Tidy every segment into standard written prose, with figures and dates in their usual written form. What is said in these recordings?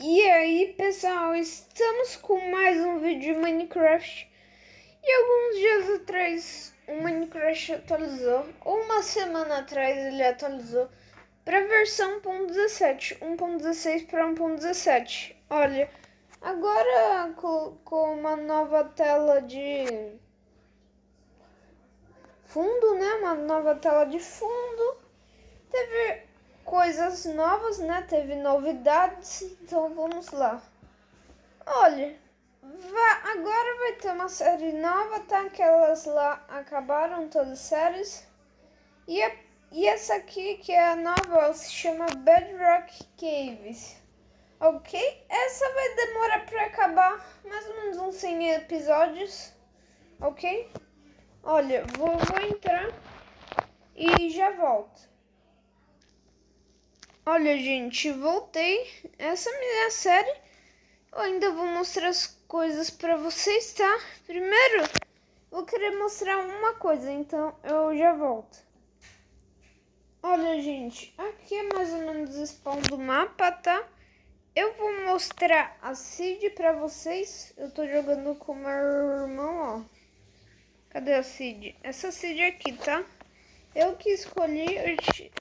E aí, pessoal, estamos com mais um vídeo de Minecraft. E alguns dias atrás o Minecraft atualizou, ou uma semana atrás ele atualizou para a versão 1.17, 1.16 para 1.17. Olha, agora colocou uma nova tela de fundo, né? Uma nova tela de fundo. Teve coisas novas, né? Teve novidades, então vamos lá. Olha, agora vai ter uma série nova, tá? Aquelas lá acabaram todas as séries. E essa aqui, que é a nova, ela se chama Bedrock Caves. Ok? Essa vai demorar pra acabar mais ou menos uns 100 episódios. Ok? Olha, vou entrar e já volto. Olha, gente, voltei. Essa é a minha série. Eu ainda vou mostrar as coisas pra vocês, tá? Primeiro, vou querer mostrar uma coisa, então eu já volto. Olha, gente, aqui é mais ou menos o spawn do mapa, tá? Eu vou mostrar a seed pra vocês. Eu tô jogando com o meu irmão, ó. Cadê a seed? Essa seed aqui, tá? Eu que escolhi,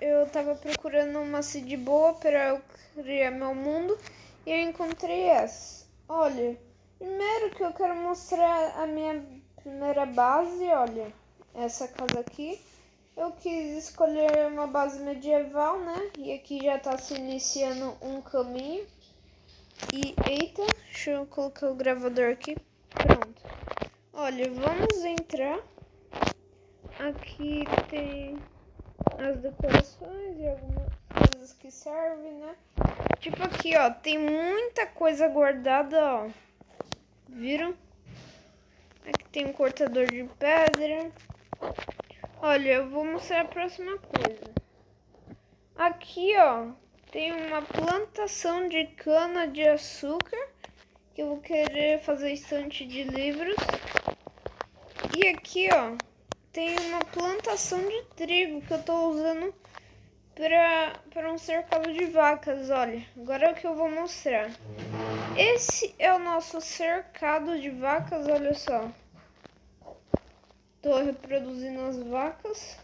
eu tava procurando uma seed boa para eu criar meu mundo e eu encontrei essa. Olha, primeiro que eu quero mostrar a minha primeira base, olha, essa casa aqui. Eu quis escolher uma base medieval, né? E aqui já tá se iniciando um caminho. E, eita, deixa eu colocar o gravador aqui. Pronto. Olha, vamos entrar. Aqui tem as decorações e algumas coisas que servem, né? Tipo aqui, ó, tem muita coisa guardada, ó. Viram? Aqui tem um cortador de pedra. Olha, eu vou mostrar a próxima coisa. Aqui, ó, tem uma plantação de cana de açúcar que eu vou querer fazer estante de livros. E aqui, ó, tem uma plantação de trigo que eu tô usando para um cercado de vacas. Olha, agora é o que eu vou mostrar. Esse é o nosso cercado de vacas, olha só. Tô reproduzindo as vacas.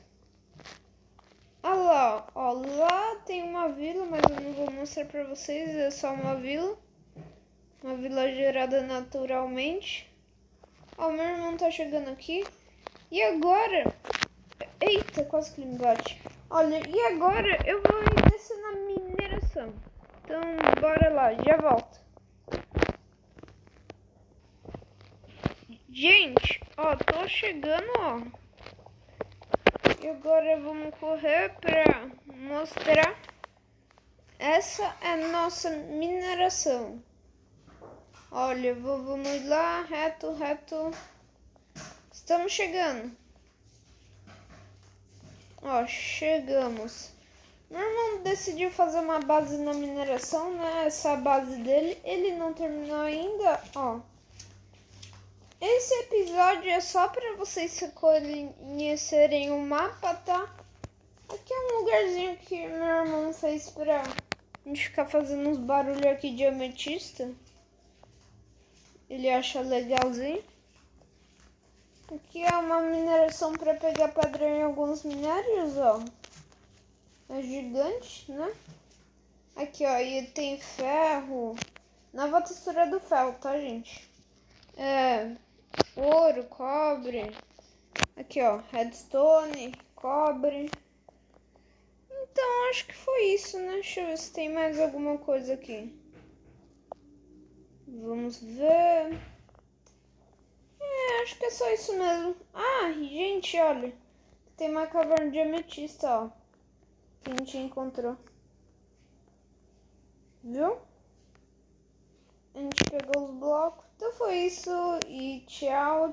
Olha lá, ó, lá tem uma vila, mas eu não vou mostrar para vocês, é só uma vila. Uma vila gerada naturalmente. Ó, meu irmão tá chegando aqui. E agora... Eita, quase que ele me bate. Olha, e agora eu vou descer na mineração. Então, bora lá, já volto. Gente, ó, tô chegando, ó. E agora vamos correr pra mostrar. Essa é a nossa mineração. Olha, vamos lá, reto. Estamos chegando. Ó, chegamos. Meu irmão decidiu fazer uma base na mineração, né? Essa base dele, ele não terminou ainda, ó. Esse episódio é só para vocês conhecerem o mapa, tá? Aqui é um lugarzinho que meu irmão fez pra gente ficar fazendo uns barulhos aqui de ametista. Ele acha legalzinho. Aqui é uma mineração para pegar pedra em alguns minérios, ó. É gigante, né? Aqui, ó, e tem ferro. Nova textura do ferro, tá, gente? Ouro, cobre. Aqui, ó, redstone, cobre. Então, acho que foi isso, né? Deixa eu ver se tem mais alguma coisa aqui. Vamos ver. Acho que é só isso mesmo. Ah, gente, olha. Tem uma caverna de ametista, ó. Que a gente encontrou. Viu? A gente pegou os blocos. Então foi isso e tchau.